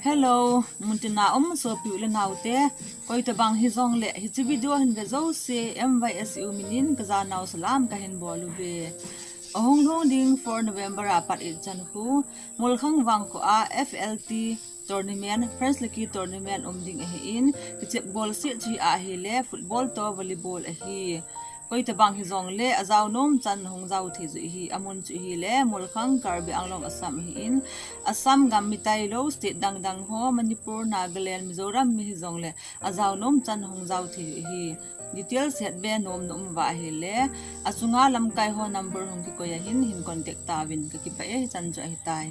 Hello, muntina so piule naute koi te bang hizong le hi chi video hin ve zo se MYSU minin kaza naw salam ka hin bolu ve ahong long ding 4 November apat il chan hu Moulkhang vangkho a FLT tournament French League tournament ding a in kichep ball si chi a hi le football to volleyball a hi koi te bang hizong le azaw nom chan hong zaw thi zu hi amun chu hi le Moulkhang Karbi anglong Assam hi in Assam gam mitai lo state dang ho Manipur Nagaland Mizoram mi hizong le azaw nom chan hong zaw thi hi details het be nom wa hi le achunga lam kai ho number hong ki koya hin contact ta win ka ki pa e chan jo hi tai.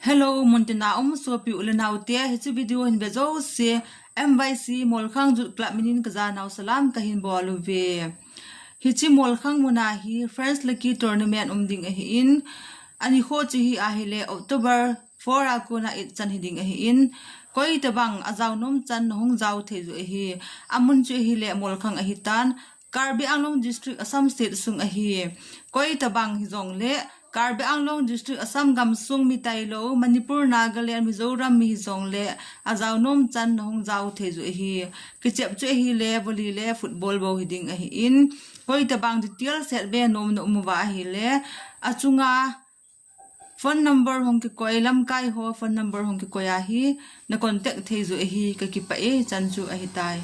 Hello muntina so pi ulenaute hi chu video hin be zo se MYC Moulkhang Jut Club minin kaza naw salam ka hin bolu ve hichi Moulkhang muna hi French League tournament ding a hi in ani kho chi hi a hi le October 4 akuna it chan hi ding a hi in koi te bang azaw nom chan hong zaw the ju hi amun chu hi le Moulkhang a hi tan Karbi Anglong district Assam state sung a hi koi te bang hi jong le Karbi Anglong district Assam gam sung mitai lo Manipur Nagaland Mizoram mi jong le azaw nom chan hong zaw the ju hi kichep chu hi le volley le football bo hi ding a hi in koi te bang detail set be nom wa hi le achunga phone number hong ki koi lam kai ho phone number hong ki koya hi na contact the ju hi ka ki pa e chan chu a hi tai.